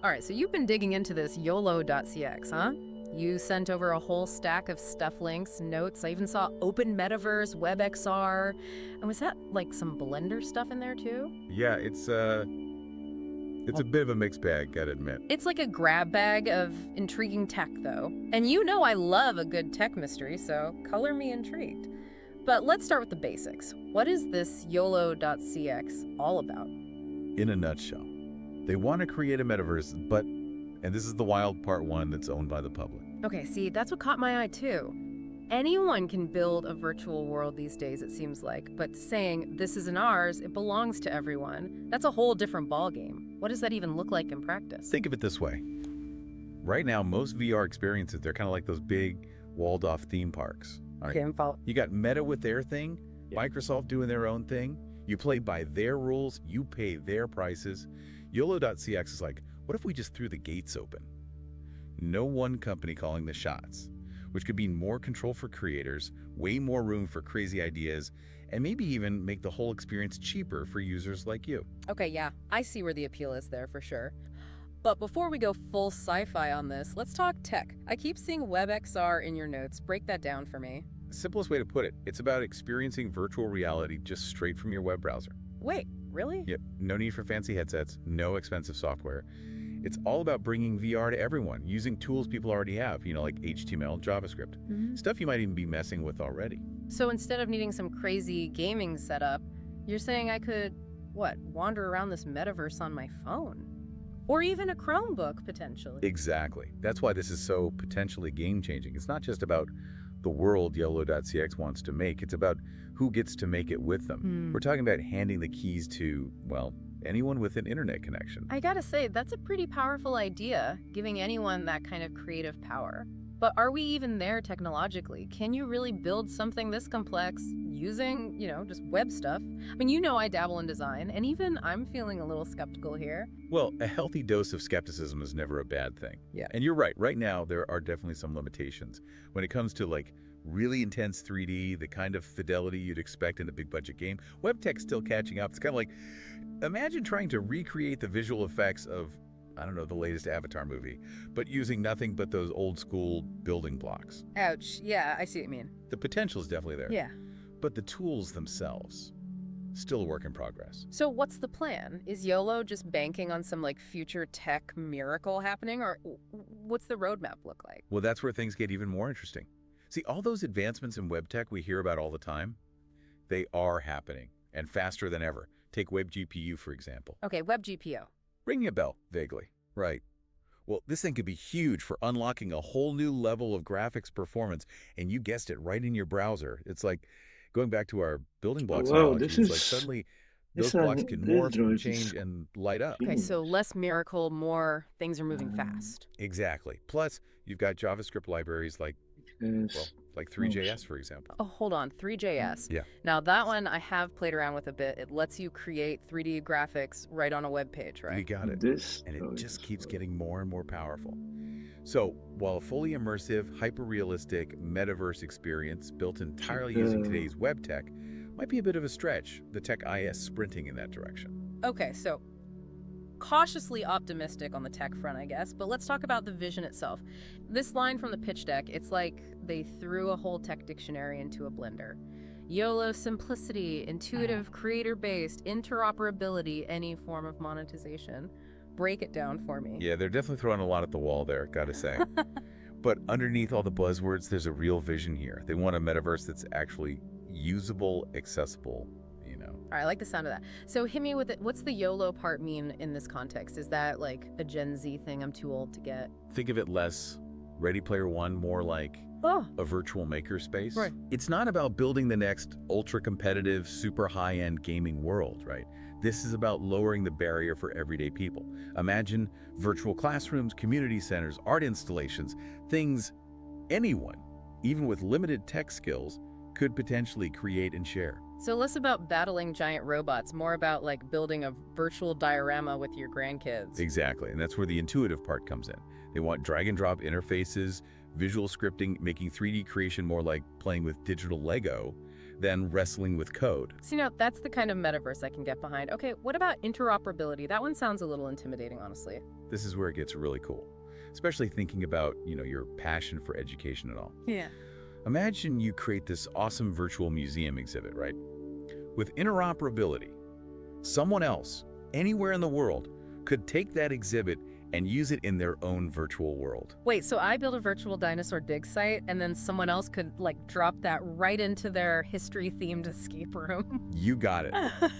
All right, so you've been digging into this Yolo.cx, huh? You sent over a whole stack of stuff links, notes. I even saw Open Metaverse, WebXR. And was that like some Blender stuff in there too? Yeah, it's a bit of a mixed bag, gotta admit. It's like a grab bag of intriguing tech, though. And you know I love a good tech mystery, so color me intrigued. But let's start with the basics. What is this Yolo.cx all about? In a nutshell, they want to create a metaverse, but, and this is the wild part one, that's owned by the public. Okay, see, that's what caught my eye too. Anyone can build a virtual world these days, it seems like, but saying this isn't ours, it belongs to everyone, that's a whole different ballgame. What does that even look like in practice? Think of it this way. Right now, most VR experiences, they're kind of like those big walled-off theme parks. All Okay, right? I'm following. You got Meta with their thing, Yeah. Microsoft doing their own thing. You play by their rules, you pay their prices. Yolo.cx is like, what if we just threw the gates open? No one company calling the shots, which could mean more control for creators, way more room for crazy ideas, and maybe even make the whole experience cheaper for users like you. Okay, yeah, I see where the appeal is there for sure. But before we go full sci-fi on this, let's talk tech. I keep seeing WebXR in your notes. Break that down for me. Simplest way to put it, it's about experiencing virtual reality just straight from your web browser. Wait, really? Yep, no need for fancy headsets, no expensive software. It's all about bringing VR to everyone, using tools people already have, like HTML, JavaScript. Stuff you might even be messing with already. So instead of needing some crazy gaming setup, you're saying I could, wander around this metaverse on my phone? Or even a Chromebook, potentially. Exactly. That's why this is so potentially game-changing. It's not just about the world Yolo.cx wants to make. It's about who gets to make it with them. We're talking about handing the keys to, anyone with an internet connection. I gotta say, that's a pretty powerful idea, giving anyone that kind of creative power. But are we even there technologically? Can you really build something this complex using, just web stuff? I mean, I dabble in design, and even I'm feeling a little skeptical here. Well, a healthy dose of skepticism is never a bad thing. Yeah. And you're right. Right now, there are definitely some limitations. When it comes to really intense 3D, the kind of fidelity you'd expect in a big budget game, web tech's still catching up. It's kind of like, imagine trying to recreate the visual effects of, the latest Avatar movie, but using nothing but those old school building blocks. Ouch. Yeah, I see what you mean. The potential is definitely there. Yeah. But the tools themselves, still a work in progress. So what's the plan? Is YOLO just banking on some future tech miracle happening, or what's the roadmap look like? Well, that's where things get even more interesting. See, all those advancements in web tech we hear about all the time, they are happening, and faster than ever. Take WebGPU, for example. Okay, WebGPU. Ringing a bell, vaguely. Right. Well, this thing could be huge for unlocking a whole new level of graphics performance, and you guessed it, right in your browser. It's like, going back to our building blocks analogy, it's like suddenly those blocks can morph and change and light up. Okay, so less miracle, more things are moving fast. Exactly. Plus, you've got JavaScript libraries like ThreeJS, for example. Oh, hold on, ThreeJS. Yeah. Now that one I have played around with a bit. It lets you create 3D graphics right on a web page, right? You got it. And it just keeps getting more and more powerful. So, while a fully immersive, hyper-realistic metaverse experience built entirely using today's web tech might be a bit of a stretch, the tech is sprinting in that direction. Okay, so cautiously optimistic on the tech front, I guess, but let's talk about the vision itself. This line from the pitch deck, it's like they threw a whole tech dictionary into a blender. YOLO simplicity, intuitive, creator-based, interoperability, any form of monetization. Break it down for me. Yeah, they're definitely throwing a lot at the wall there, gotta say. But underneath all the buzzwords, there's a real vision here. They want a metaverse that's actually usable, accessible, All right, I like the sound of that. So hit me with it. What's the YOLO part mean in this context? Is that like a Gen Z thing I'm too old to get? Think of it less Ready Player One, more like a virtual makerspace. Right. It's not about building the next ultra-competitive, super high-end gaming world, right? This is about lowering the barrier for everyday people. Imagine virtual classrooms, community centers, art installations, things anyone, even with limited tech skills, could potentially create and share. So less about battling giant robots, more about building a virtual diorama with your grandkids. Exactly, and that's where the intuitive part comes in. They want drag and drop interfaces, visual scripting, making 3D creation more like playing with digital Lego. than wrestling with code. See, now that's the kind of metaverse I can get behind. Okay, what about interoperability? That one sounds a little intimidating, honestly. This is where it gets really cool, especially thinking about, your passion for education and all. Yeah. Imagine you create this awesome virtual museum exhibit, right? With interoperability, someone else, anywhere in the world, could take that exhibit and use it in their own virtual world. Wait, so I build a virtual dinosaur dig site, and then someone else could, drop that right into their history-themed escape room? You got it.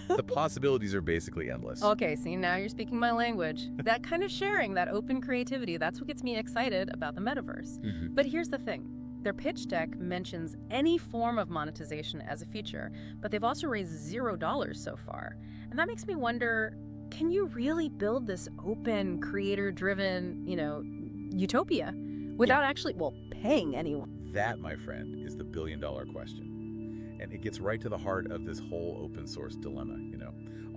The possibilities are basically endless. Okay, see, now you're speaking my language. That kind of sharing, that open creativity, that's what gets me excited about the metaverse. But here's the thing. Their pitch deck mentions any form of monetization as a feature, but they've also raised $0 so far. And that makes me wonder, can you really build this open, creator-driven, utopia without actually, paying anyone? That, my friend, is the billion-dollar question. And it gets right to the heart of this whole open source dilemma,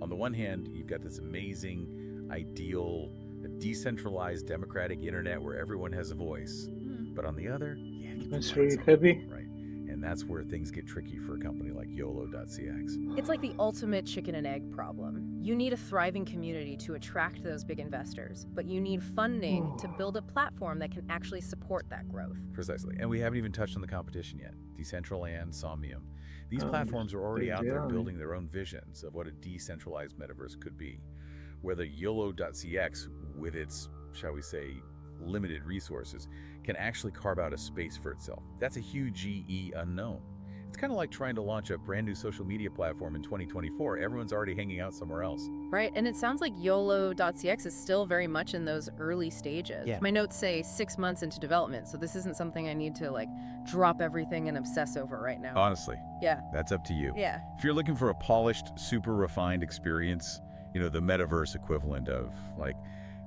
On the one hand, you've got this amazing, ideal, decentralized democratic internet where everyone has a voice. But on the other, that's very heavy. Right. And that's where things get tricky for a company like Yolo.cx. It's like the ultimate chicken and egg problem. You need a thriving community to attract those big investors, but you need funding to build a platform that can actually support that growth. Precisely. And we haven't even touched on the competition yet. Decentraland, Somnium. These platforms are already out there building their own visions of what a decentralized metaverse could be. Whether Yolo.cx, with its, shall we say, limited resources, can actually carve out a space for itself. That's a huge GE unknown. It's kind of like trying to launch a brand new social media platform in 2024. Everyone's already hanging out somewhere else. Right, and it sounds like Yolo.cx is still very much in those early stages. Yeah. My notes say 6 months into development, so this isn't something I need to drop everything and obsess over right now. Honestly, Yeah. that's up to you. Yeah. If you're looking for a polished, super refined experience, the metaverse equivalent of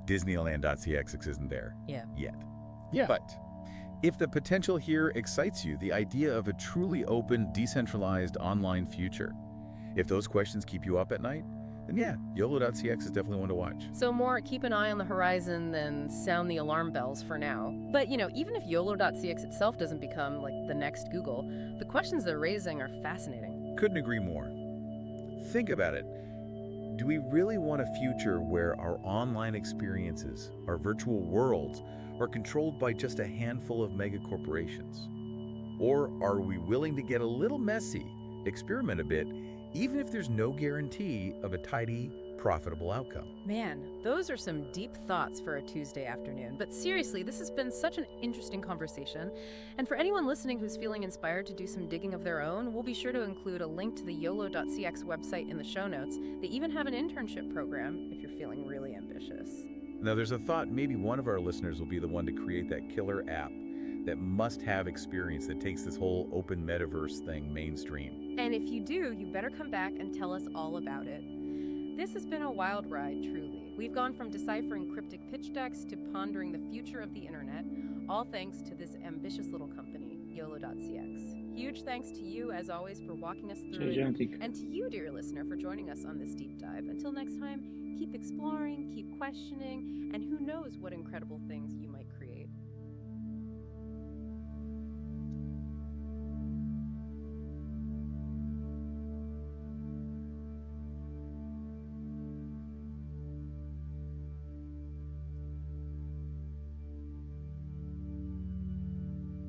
Disneyland.cx isn't there yet. Yeah. But if the potential here excites you, the idea of a truly open, decentralized online future, if those questions keep you up at night, then Yolo.cx is definitely one to watch. So more keep an eye on the horizon than sound the alarm bells for now. But, even if Yolo.cx itself doesn't become the next Google, the questions they're raising are fascinating. Couldn't agree more. Think about it. Do we really want a future where our online experiences, our virtual worlds, are controlled by just a handful of mega corporations? Or are we willing to get a little messy, experiment a bit, even if there's no guarantee of a tidy, profitable outcome? Man, those are some deep thoughts for a Tuesday afternoon. But seriously, this has been such an interesting conversation. And for anyone listening who's feeling inspired to do some digging of their own, we'll be sure to include a link to the Yolo.cx website in the show notes. They even have an internship program if you're feeling really ambitious. Now, there's a thought maybe one of our listeners will be the one to create that killer app, that must-have experience that takes this whole open metaverse thing mainstream. And if you do, you better come back and tell us all about it. This has been a wild ride, truly. We've gone from deciphering cryptic pitch decks to pondering the future of the internet, all thanks to this ambitious little company, Yolo.cx. Huge thanks to you, as always, for walking us through it, and to you, dear listener, for joining us on this deep dive. Until next time, keep exploring, keep questioning, and who knows what incredible things you